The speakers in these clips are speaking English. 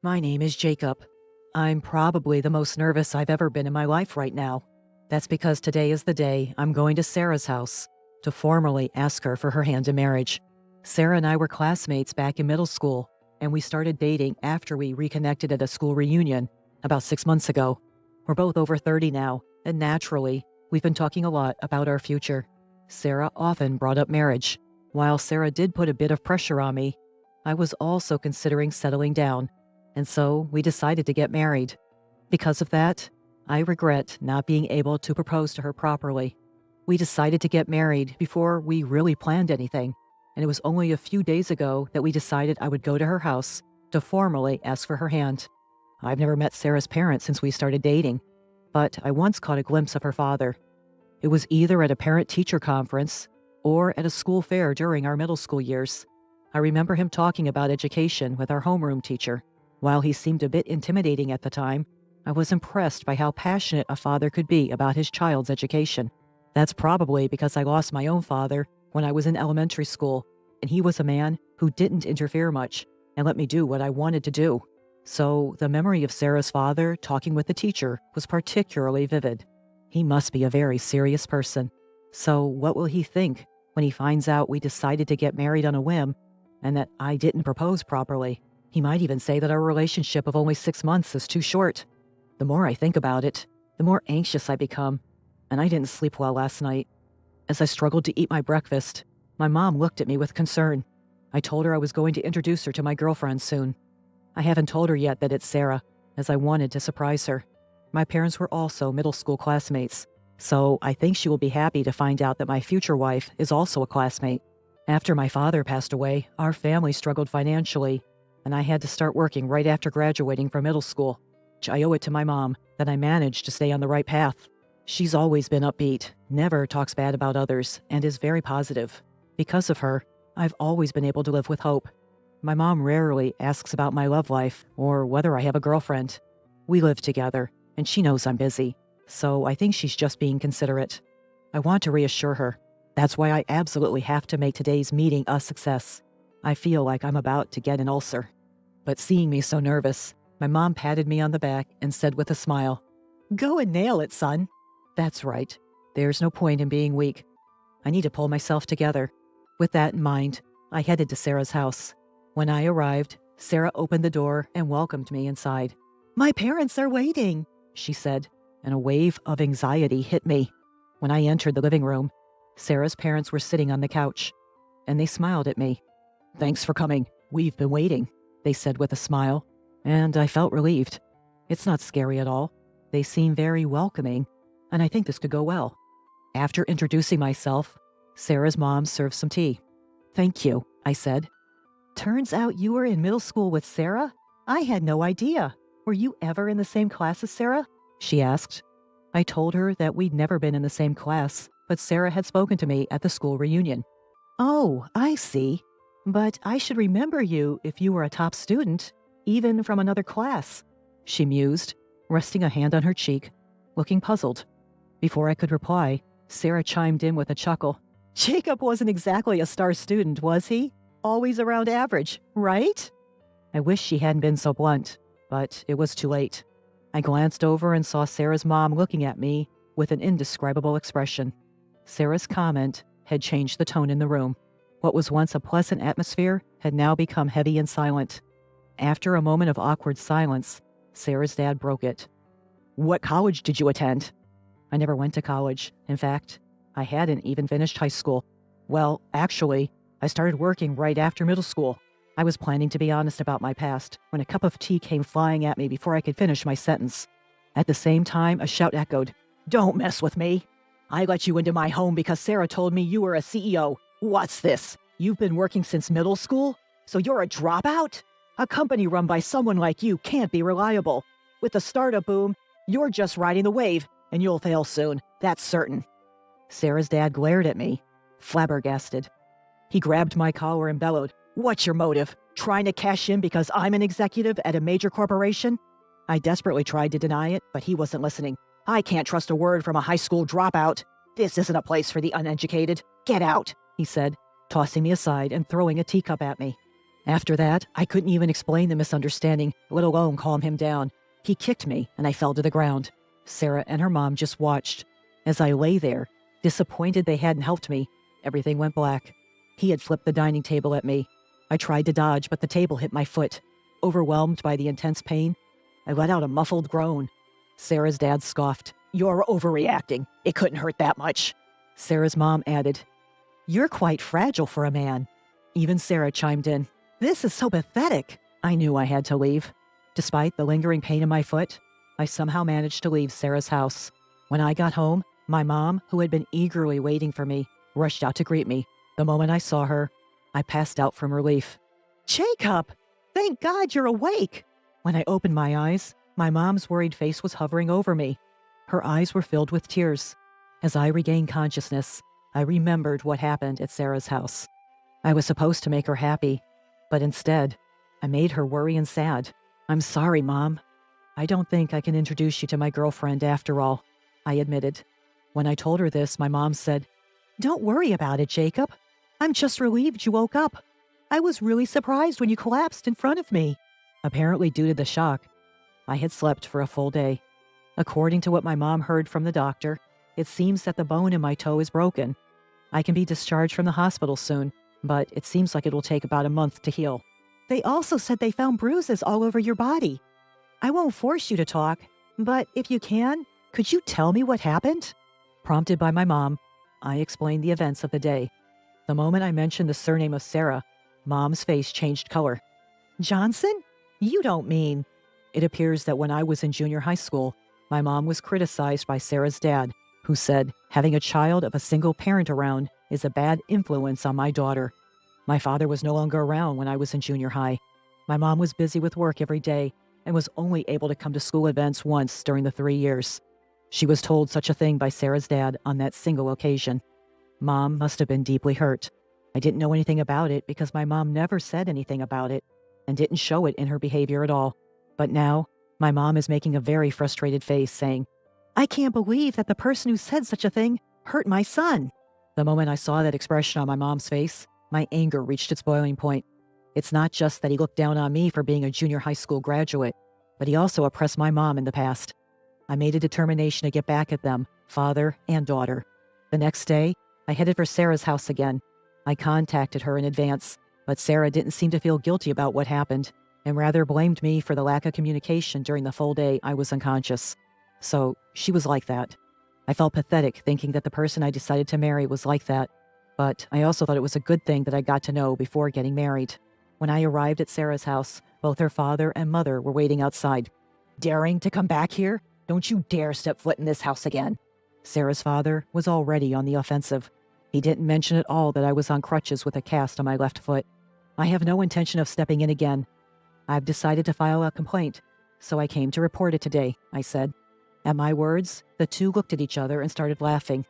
My name is Jacob. I'm probably the most nervous I've ever been in my life right now. That's because today is the day I'm going to Sarah's house to formally ask her for her hand in marriage. Sarah and I were classmates back in middle school, and we started dating after we reconnected at a school reunion about 6 months ago. We're both over 30 now, and naturally, we've been talking a lot about our future. Sarah often brought up marriage. While Sarah did put a bit of pressure on me, I was also considering settling down, and so we decided to get married. Because of that, I regret not being able to propose to her properly. We decided to get married before we really planned anything, and it was only a few days ago that we decided I would go to her house to formally ask for her hand. I've never met Sarah's parents since we started dating, but I once caught a glimpse of her father. It was either at a parent-teacher conference or at a school fair during our middle school years. I remember him talking about education with our homeroom teacher. While he seemed a bit intimidating at the time, I was impressed by how passionate a father could be about his child's education. That's probably because I lost my own father when I was in elementary school, and he was a man who didn't interfere much and let me do what I wanted to do. So the memory of Sarah's father talking with the teacher was particularly vivid. He must be a very serious person. So what will he think when he finds out we decided to get married on a whim and that I didn't propose properly? He might even say that our relationship of only 6 months is too short. The more I think about it, the more anxious I become, and I didn't sleep well last night. As I struggled to eat my breakfast, my mom looked at me with concern. I told her I was going to introduce her to my girlfriend soon. I haven't told her yet that it's Sarah, as I wanted to surprise her. My parents were also middle school classmates, so I think she will be happy to find out that my future wife is also a classmate. After my father passed away, our family struggled financially, and I had to start working right after graduating from middle school. I owe it to my mom that I managed to stay on the right path. She's always been upbeat, never talks bad about others, and is very positive. Because of her, I've always been able to live with hope. My mom rarely asks about my love life or whether I have a girlfriend. We live together, and she knows I'm busy, so I think she's just being considerate. I want to reassure her. That's why I absolutely have to make today's meeting a success. I feel like I'm about to get an ulcer. But seeing me so nervous, my mom patted me on the back and said with a smile, "Go and nail it, son." That's right. There's no point in being weak. I need to pull myself together. With that in mind, I headed to Sarah's house. When I arrived, Sarah opened the door and welcomed me inside. "My parents are waiting," she said, and a wave of anxiety hit me. When I entered the living room, Sarah's parents were sitting on the couch, and they smiled at me. "Thanks for coming. We've been waiting," they said with a smile, and I felt relieved. It's not scary at all. They seem very welcoming, and I think this could go well. After introducing myself, Sarah's mom served some tea. "Thank you," I said. "Turns out you were in middle school with Sarah? I had no idea. Were you ever in the same class as Sarah?" she asked. I told her that we'd never been in the same class, but Sarah had spoken to me at the school reunion. "Oh, I see. But I should remember you if you were a top student, even from another class," she mused, resting a hand on her cheek, looking puzzled. Before I could reply, Sarah chimed in with a chuckle. "Jacob wasn't exactly a star student, was he? Always around average, right?" I wish she hadn't been so blunt, but it was too late. I glanced over and saw Sarah's mom looking at me with an indescribable expression. Sarah's comment had changed the tone in the room. What was once a pleasant atmosphere had now become heavy and silent. After a moment of awkward silence, Sarah's dad broke it. "What college did you attend?" I never went to college. In fact, I hadn't even finished high school. Well, actually, I started working right after middle school. I was planning to be honest about my past when a cup of tea came flying at me before I could finish my sentence. At the same time, a shout echoed, "Don't mess with me. I let you into my home because Sarah told me you were a CEO. What's this? You've been working since middle school? So you're a dropout? A company run by someone like you can't be reliable. With the startup boom, you're just riding the wave, and you'll fail soon. That's certain." Sarah's dad glared at me, flabbergasted. He grabbed my collar and bellowed, "What's your motive? Trying to cash in because I'm an executive at a major corporation?" I desperately tried to deny it, but he wasn't listening. "I can't trust a word from a high school dropout. This isn't a place for the uneducated. Get out," he said, tossing me aside and throwing a teacup at me. After that, I couldn't even explain the misunderstanding, let alone calm him down. He kicked me, and I fell to the ground. Sarah and her mom just watched. As I lay there, disappointed they hadn't helped me, everything went black. He had flipped the dining table at me. I tried to dodge, but the table hit my foot. Overwhelmed by the intense pain, I let out a muffled groan. Sarah's dad scoffed. "You're overreacting. It couldn't hurt that much." Sarah's mom added, "You're quite fragile for a man." Even Sarah chimed in. "This is so pathetic." I knew I had to leave. Despite the lingering pain in my foot, I somehow managed to leave Sarah's house. When I got home, my mom, who had been eagerly waiting for me, rushed out to greet me. The moment I saw her, I passed out from relief. "Jacob! Thank God you're awake!" When I opened my eyes, my mom's worried face was hovering over me. Her eyes were filled with tears. As I regained consciousness, I remembered what happened at Sarah's house. I was supposed to make her happy, but instead, I made her worry and sad. "I'm sorry, Mom. I don't think I can introduce you to my girlfriend after all," I admitted. When I told her this, my mom said, "Don't worry about it, Jacob. I'm just relieved you woke up. I was really surprised when you collapsed in front of me." Apparently, due to the shock, I had slept for a full day. According to what my mom heard from the doctor, it seems that the bone in my toe is broken. I can be discharged from the hospital soon, but it seems like it will take about a month to heal. They also said they found bruises all over your body. I won't force you to talk, but if you can, could you tell me what happened? Prompted by my mom, I explained the events of the day. The moment I mentioned the surname of Sarah, Mom's face changed color. "Johnson? You don't mean..." It appears that when I was in junior high school, my mom was criticized by Sarah's dad, who said having a child of a single parent around is a bad influence on my daughter. My father was no longer around when I was in junior high. My mom was busy with work every day and was only able to come to school events once during the 3 years. She was told such a thing by Sarah's dad on that single occasion. Mom must have been deeply hurt. I didn't know anything about it because my mom never said anything about it and didn't show it in her behavior at all. But now, my mom is making a very frustrated face, saying, "I can't believe that the person who said such a thing hurt my son." The moment I saw that expression on my mom's face, my anger reached its boiling point. It's not just that he looked down on me for being a junior high school graduate, but he also oppressed my mom in the past. I made a determination to get back at them, father and daughter. The next day, I headed for Sarah's house again. I contacted her in advance, but Sarah didn't seem to feel guilty about what happened, and rather blamed me for the lack of communication during the full day I was unconscious. So she was like that. I felt pathetic thinking that the person I decided to marry was like that, but I also thought it was a good thing that I got to know before getting married. When I arrived at Sarah's house, both her father and mother were waiting outside. "Daring to come back here? Don't you dare step foot in this house again." Sarah's father was already on the offensive. He didn't mention at all that I was on crutches with a cast on my left foot. "I have no intention of stepping in again. I've decided to file a complaint, so I came to report it today," I said. At my words, the two looked at each other and started laughing.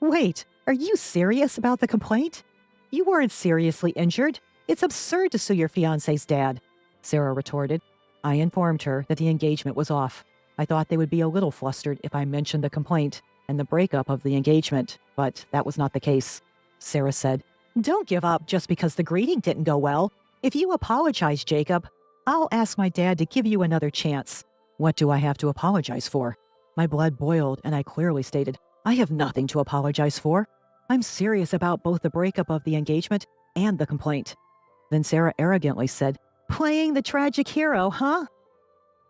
"Wait, are you serious about the complaint? You weren't seriously injured. It's absurd to sue your fiancé's dad," Sarah retorted. I informed her that the engagement was off. I thought they would be a little flustered if I mentioned the complaint and the breakup of the engagement, but that was not the case. Sarah said, "Don't give up just because the greeting didn't go well. If you apologize, Jacob, I'll ask my dad to give you another chance." "What do I have to apologize for?" My blood boiled and I clearly stated, "I have nothing to apologize for. I'm serious about both the breakup of the engagement and the complaint." Then Sarah arrogantly said, "Playing the tragic hero, huh?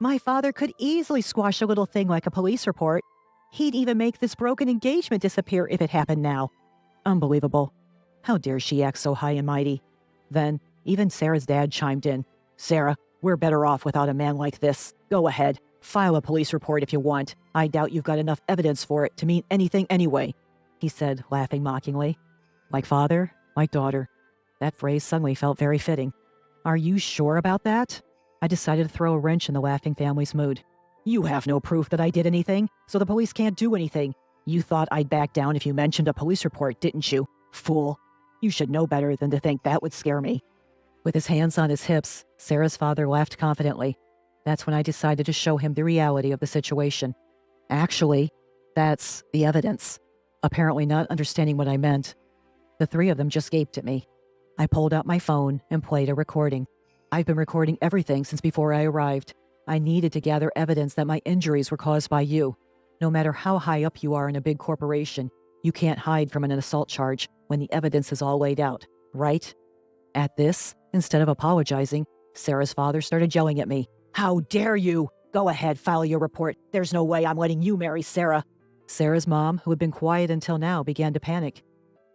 My father could easily squash a little thing like a police report. He'd even make this broken engagement disappear if it happened now." Unbelievable. How dare she act so high and mighty? Then, even Sarah's dad chimed in. "Sarah, we're better off without a man like this. Go ahead. File a police report if you want. I doubt you've got enough evidence for it to mean anything anyway," he said, laughing mockingly. Like father, like daughter. That phrase suddenly felt very fitting. "Are you sure about that?" I decided to throw a wrench in the laughing family's mood. "You have no proof that I did anything, so the police can't do anything. You thought I'd back down if you mentioned a police report, didn't you? Fool. You should know better than to think that would scare me." With his hands on his hips, Sarah's father laughed confidently. That's when I decided to show him the reality of the situation. "Actually, that's the evidence." Apparently not understanding what I meant, the three of them just gaped at me. I pulled out my phone and played a recording. I've been recording everything since before I arrived. I needed to gather evidence that my injuries were caused by you. No matter how high up you are in a big corporation, you can't hide from an assault charge when the evidence is all laid out, right?" At this, instead of apologizing, Sarah's father started yelling at me. "How dare you! Go ahead, file your report. There's no way I'm letting you marry Sarah." Sarah's mom, who had been quiet until now, began to panic.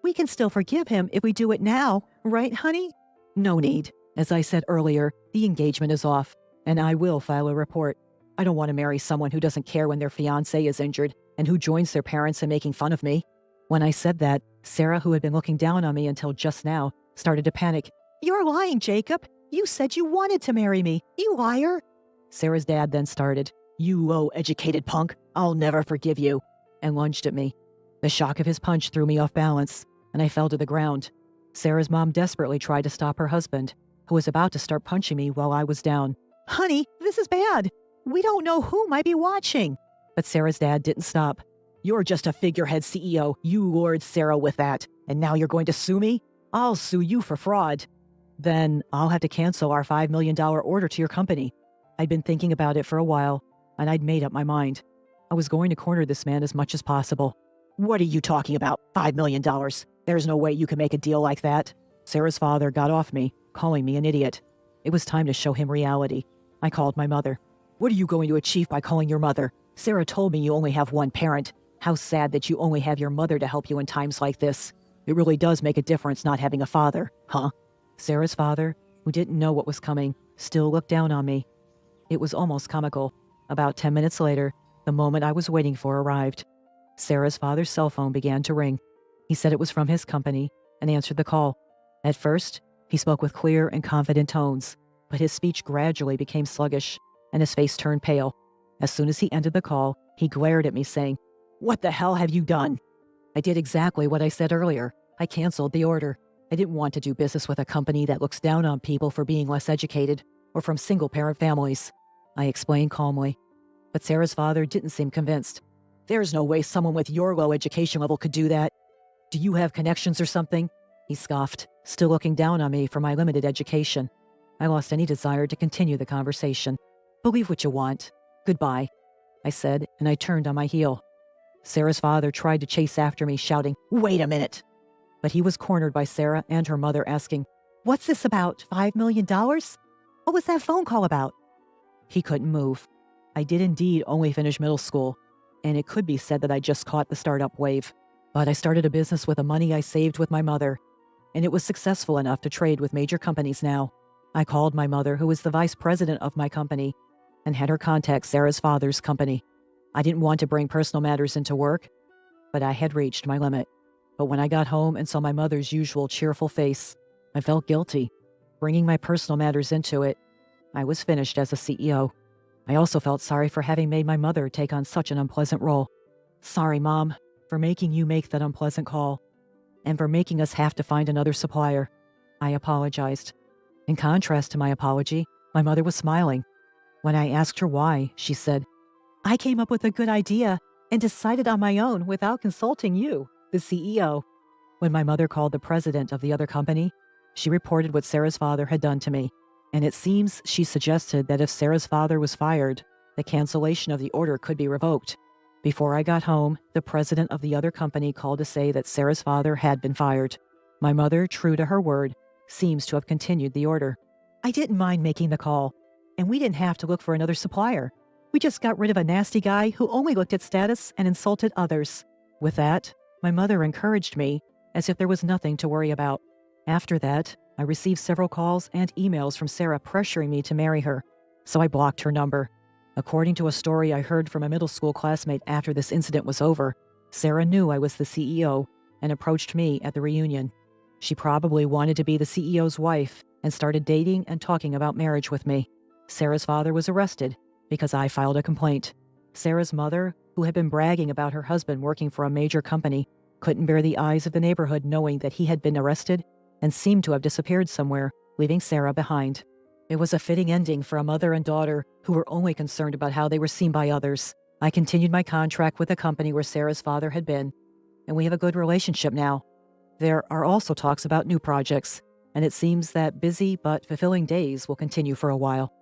"We can still forgive him if we do it now, right, honey?" "No need. As I said earlier, the engagement is off, and I will file a report. I don't want to marry someone who doesn't care when their fiancé is injured and who joins their parents in making fun of me." When I said that, Sarah, who had been looking down on me until just now, started to panic. "You're lying, Jacob. You said you wanted to marry me. You liar." Sarah's dad then started, "You low-educated punk. I'll never forgive you," and lunged at me. The shock of his punch threw me off balance, and I fell to the ground. Sarah's mom desperately tried to stop her husband, who was about to start punching me while I was down. "Honey, this is bad. We don't know who might be watching." But Sarah's dad didn't stop. "You're just a figurehead CEO. You lured Sarah with that. And now you're going to sue me? I'll sue you for fraud. Then I'll have to cancel our $5 million order to your company." I'd been thinking about it for a while, and I'd made up my mind. I was going to corner this man as much as possible. "What are you talking about? $5 million? There's no way you can make a deal like that." Sarah's father got off me, calling me an idiot. It was time to show him reality. I called my mother. "What are you going to achieve by calling your mother? Sarah told me you only have one parent. How sad that you only have your mother to help you in times like this. It really does make a difference not having a father, huh?" Sarah's father, who didn't know what was coming, still looked down on me. It was almost comical. About 10 minutes later, the moment I was waiting for arrived. Sarah's father's cell phone began to ring. He said it was from his company and answered the call. At first, he spoke with clear and confident tones, but his speech gradually became sluggish, and his face turned pale. As soon as he ended the call, he glared at me saying, "What the hell have you done?" I did exactly what I said earlier. I canceled the order. I didn't want to do business with a company that looks down on people for being less educated or from single-parent families. I explained calmly. But Sarah's father didn't seem convinced. "There's no way someone with your low education level could do that. Do you have connections or something?" He scoffed, still looking down on me for my limited education. I lost any desire to continue the conversation. "Believe what you want. Goodbye," I said, and I turned on my heel. Sarah's father tried to chase after me, shouting, "Wait a minute." But he was cornered by Sarah and her mother asking, "What's this about, $5 million? What was that phone call about?" He couldn't move. I did indeed only finish middle school, and it could be said that I just caught the startup wave. But I started a business with the money I saved with my mother, and it was successful enough to trade with major companies now. I called my mother, who was the vice president of my company, and had her contact Sarah's father's company. I didn't want to bring personal matters into work, but I had reached my limit. But when I got home and saw my mother's usual cheerful face, I felt guilty. Bringing my personal matters into it, I was finished as a CEO. I also felt sorry for having made my mother take on such an unpleasant role. "Sorry, Mom, for making you make that unpleasant call, and for making us have to find another supplier." I apologized. In contrast to my apology, my mother was smiling. When I asked her why, she said, "I came up with a good idea and decided on my own without consulting you, the CEO." When my mother called the president of the other company, she reported what Sarah's father had done to me. And it seems she suggested that if Sarah's father was fired, the cancellation of the order could be revoked. Before I got home, the president of the other company called to say that Sarah's father had been fired. My mother, true to her word, seems to have continued the order. I didn't mind making the call, and we didn't have to look for another supplier. We just got rid of a nasty guy who only looked at status and insulted others. With that, my mother encouraged me, as if there was nothing to worry about. After that, I received several calls and emails from Sarah pressuring me to marry her, so I blocked her number. According to a story I heard from a middle school classmate after this incident was over, Sarah knew I was the CEO and approached me at the reunion. She probably wanted to be the CEO's wife and started dating and talking about marriage with me. Sarah's father was arrested because I filed a complaint. Sarah's mother, who had been bragging about her husband working for a major company, couldn't bear the eyes of the neighborhood knowing that he had been arrested and seemed to have disappeared somewhere, leaving Sarah behind. It was a fitting ending for a mother and daughter who were only concerned about how they were seen by others. I continued my contract with the company where Sarah's father had been, and we have a good relationship now. There are also talks about new projects, and it seems that busy but fulfilling days will continue for a while.